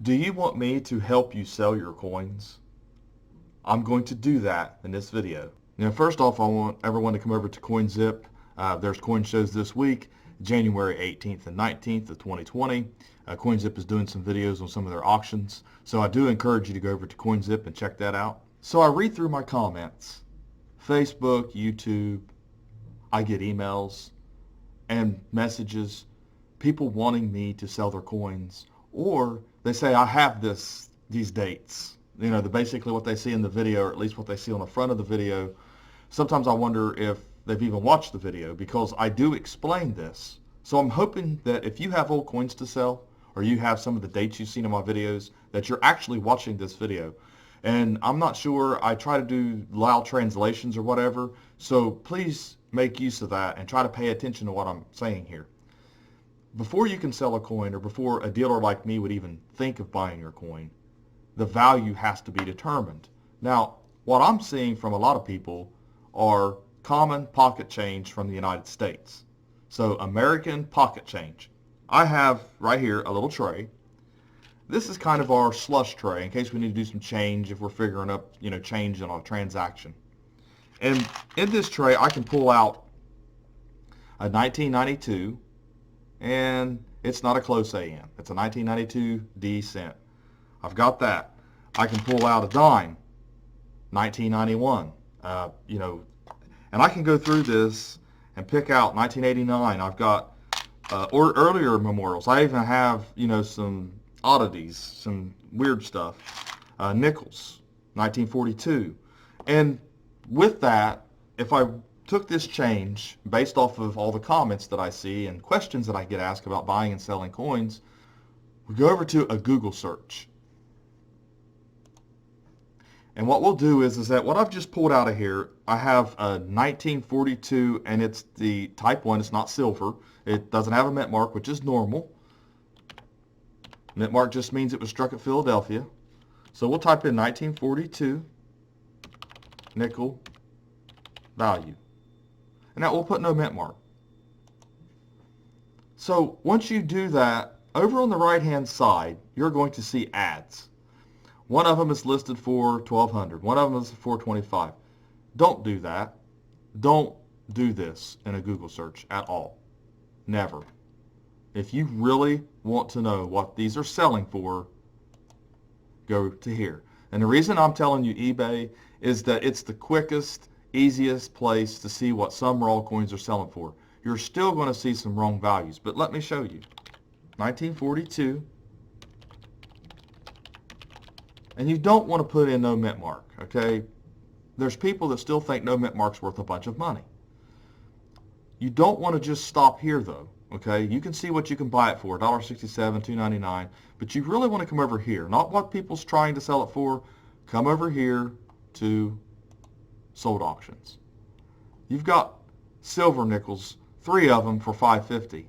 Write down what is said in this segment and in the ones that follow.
Do you want me to help you sell your coins? I'm going to do that in this video. Now, first off, I want everyone to come over to CoinZip. There's coin shows this week, January 18th and 19th of 2020. CoinZip is doing some videos on some of their auctions. So I do encourage you to go over to CoinZip and check that out. So I read through my comments. Facebook, YouTube, I get emails and messages, people wanting me to sell their coins, or they say I have these dates. You know, basically what they see in the video, or at least what they see on the front of the video. Sometimes I wonder if they've even watched the video because I do explain this. So I'm hoping that if you have old coins to sell, or you have some of the dates you've seen in my videos, that you're actually watching this video. And I'm not sure, I try to do loud translations or whatever, so please make use of that and try to pay attention to what I'm saying here. Before you can sell a coin, or before a dealer like me would even think of buying your coin, the value has to be determined. Now, what I'm seeing from a lot of people are common pocket change from the United States. So American pocket change. I have right here a little tray. This is kind of our slush tray in case we need to do some change if we're figuring up, change in a transaction. And in this tray, I can pull out a 1992, and it's not a close AM. It's a 1992 D cent. I've got that. I can pull out a dime, 1991. And I can go through this and pick out 1989. I've got or earlier memorials. I even have, some oddities, some weird stuff. Nickels, 1942. And with that, if I took this change based off of all the comments that I see and questions that I get asked about buying and selling coins, we go over to a Google search. And what we'll do is that what I've just pulled out of here, I have a 1942, and it's the type 1. It's not silver. It doesn't have a mint mark, which is normal. Mint mark just means it was struck at Philadelphia. So we'll type in 1942 nickel value. And now we'll put no mint mark. So once you do that, over on the right-hand side, you're going to see ads. One of them is listed for $1,200. One of them is for $425. Don't do that. Don't do this in a Google search at all. Never. If you really want to know what these are selling for, go to here. And the reason I'm telling you eBay is that it's the quickest, easiest place to see what some raw coins are selling for. You're still going to see some wrong values, but let me show you. 1942. And you don't want to put in no mint mark, okay? There's people that still think no mint mark's worth a bunch of money. You don't want to just stop here, though, okay? You can see what you can buy it for, $1.67, $2.99, but you really want to come over here. Not what people's trying to sell it for. Come over here to sold auctions. You've got silver nickels, 3 of them for $5.50,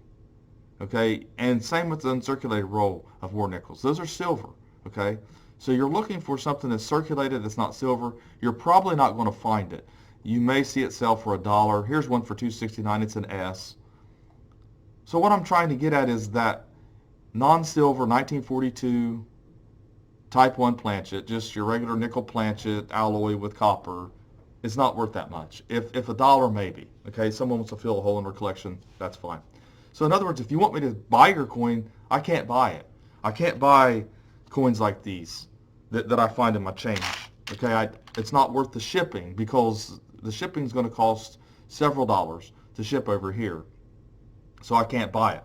okay? And same with the uncirculated roll of war nickels. Those are silver, okay? So you're looking for something that's circulated that's not silver. You're probably not going to find it. You may see it sell for $1. Here's one for $2.69. It's an S. So what I'm trying to get at is that non-silver 1942 type 1 planchet, just your regular nickel planchet alloy with copper, is not worth that much. If $1, maybe. Okay, someone wants to fill a hole in their collection, that's fine. So in other words, if you want me to buy your coin, I can't buy it. I can't buy coins like these that I find in my change. Okay, it's not worth the shipping because the shipping is going to cost several dollars to ship over here. So I can't buy it.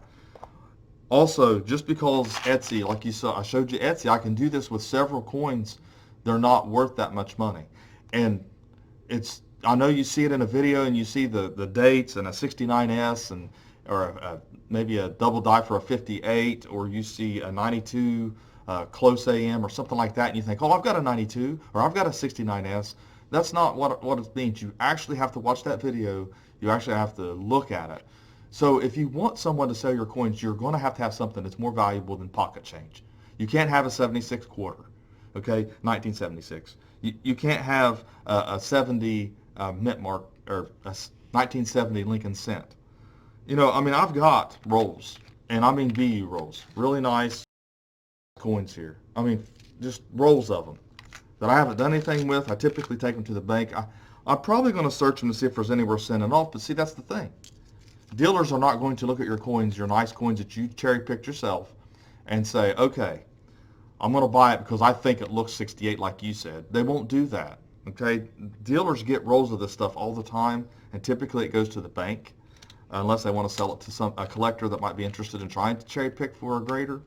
Also, just because Etsy, like you saw, I showed you Etsy, I can do this with several coins. They're not worth that much money. And I know you see it in a video and you see the dates and a 69S or maybe a double die for a 58, or you see a 92 close AM or something like that, and you think, oh, I've got a 92 or I've got a 69S. That's not what it means. You actually have to watch that video. You actually have to look at it. So if you want someone to sell your coins, you're going to have something that's more valuable than pocket change. You can't have a 76 quarter, okay, 1976. You can't have a 70 mint mark or a 1970 Lincoln cent. I've got rolls, and I mean BU rolls, really nice. coins here. I mean, just rolls of them that I haven't done anything with. I typically take them to the bank. I'm probably going to search them to see if there's anywhere sending off, but see, that's the thing. Dealers are not going to look at your coins, your nice coins that you cherry picked yourself, and say, okay, I'm going to buy it because I think it looks 68 like you said. They won't do that. Okay? Dealers get rolls of this stuff all the time, and typically it goes to the bank unless they want to sell it to a collector that might be interested in trying to cherry pick for a grader.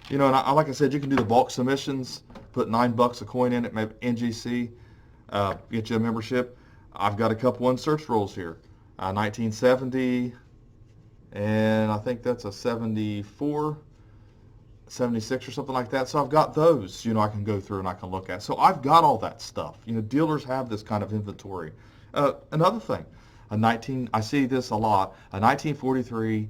You know, and like I said, you can do the bulk submissions, put $9 a coin in it, maybe NGC, get you a membership. I've got a couple unsearched rolls here. 1970, and I think that's a 74, 76 or something like that. So I've got those, you know, I can go through and I can look at. So I've got all that stuff. You know, dealers have this kind of inventory. Another thing, I see this a lot, a 1943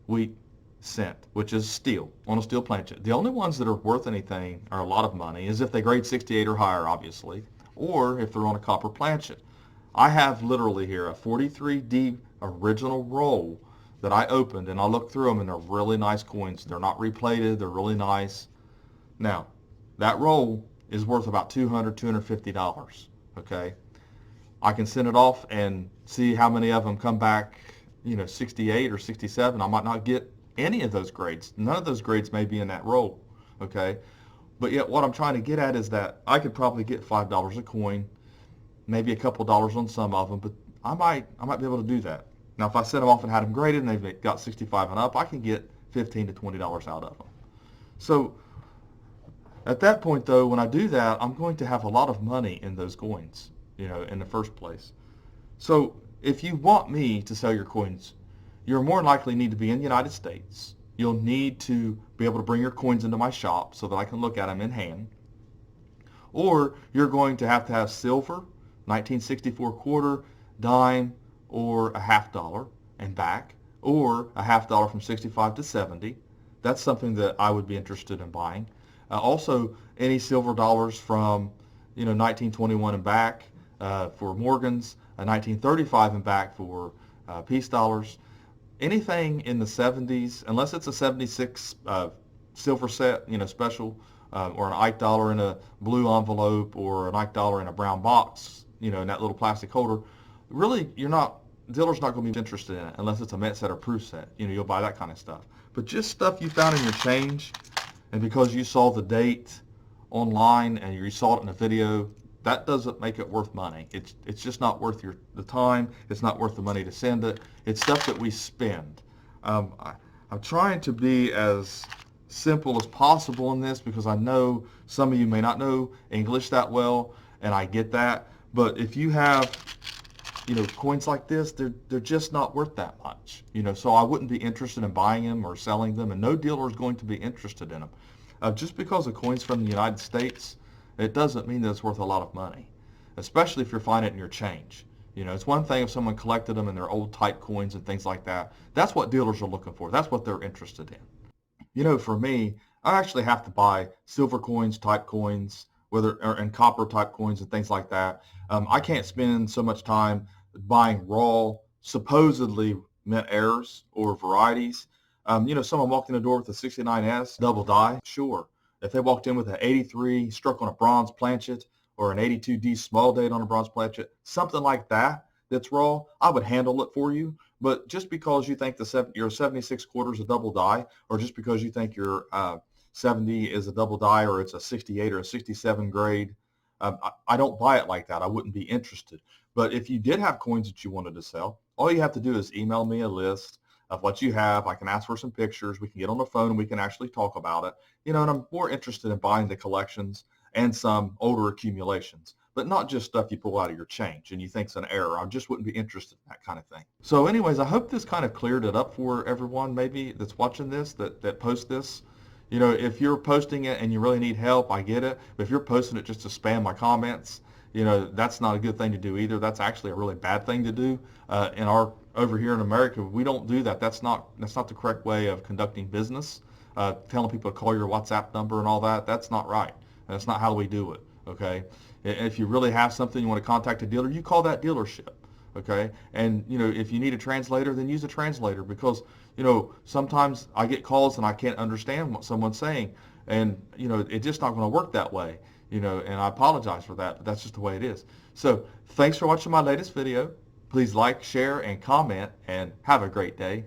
wheat cent, which is steel, on a steel planchet. The only ones that are worth anything or a lot of money is if they grade 68 or higher, obviously, or if they're on a copper planchet. I have literally here a 43D original roll that I opened, and I looked through them, and they're really nice coins. They're not replated. They're really nice. Now, that roll is worth about $200, $250, okay? I can send it off and see how many of them come back, you know, 68 or 67. I might not get any of those grades. None of those grades may be in that roll, okay? But yet what I'm trying to get at is that I could probably get $5 a coin, maybe a couple dollars on some of them, but I might be able to do that. Now, if I sent them off and had them graded and they've got 65 and up, I can get $15 to $20 out of them. So at that point, though, when I do that, I'm going to have a lot of money in those coins, you know, in the first place. So if you want me to sell your coins, you're more likely need to be in the United States. You'll need to be able to bring your coins into my shop so that I can look at them in hand. Or you're going to have silver, 1964 quarter, dime, or a $50 and back, or a $50 from 65 to 70. That's something that I would be interested in buying. Also, any silver dollars from, you know, 1921 and back for Morgans, 1935 and back for peace dollars. Anything in the 70s, unless it's a 76 silver set, you know, special, or an Ike dollar in a blue envelope, or an Ike dollar in a brown box, you know, in that little plastic holder, really, dealer's not going to be interested in it unless it's a Met set or proof set. You know, you'll buy that kind of stuff. But just stuff you found in your change, and because you saw the date online and you saw it in a video, that doesn't make it worth money. It's just not worth the time. It's not worth the money to send it. It's stuff that we spend. I'm trying to be as simple as possible in this because I know some of you may not know English that well, and I get that. But if you have, you know, coins like this, they're just not worth that much. You know, so I wouldn't be interested in buying them or selling them, and no dealer is going to be interested in them. Just because a coin's from the United States, it doesn't mean that it's worth a lot of money, especially if you're finding it in your change. You know, it's one thing if someone collected them in their old type coins and things like that. That's what dealers are looking for. That's what they're interested in. You know, for me, I actually have to buy silver coins, type coins, and copper type coins and things like that. I can't spend so much time buying raw, supposedly mint errors or varieties. You know, someone walked in the door with a 69S double die, sure. If they walked in with an 83 struck on a bronze planchet or an 82D small date on a bronze planchet, something like that that's raw, I would handle it for you. But just because you think your 76 quarter is a double die, or just because you think your 70 is a double die, or it's a 68 or a 67 grade, I don't buy it like that. I wouldn't be interested. But if you did have coins that you wanted to sell, all you have to do is email me a list of what you have. I can ask for some pictures. We can get on the phone and we can actually talk about it. You know, and I'm more interested in buying the collections and some older accumulations, but not just stuff you pull out of your change and you think's an error. I just wouldn't be interested in that kind of thing. So anyways, I hope this kind of cleared it up for everyone maybe that's watching this, that post this. You know, if you're posting it and you really need help, I get it. But if you're posting it just to spam my comments, you know, that's not a good thing to do either. That's actually a really bad thing to do. Over here in America, we don't do that. That's not the correct way of conducting business. Telling people to call your WhatsApp number and all that, that's not right. That's not how we do it, okay? If you really have something you want to contact a dealer, you call that dealership, okay? And, you know, if you need a translator, then use a translator because, you know, sometimes I get calls and I can't understand what someone's saying. And, you know, it's just not going to work that way, you know, and I apologize for that, but that's just the way it is. So thanks for watching my latest video. Please like, share, and comment, and have a great day.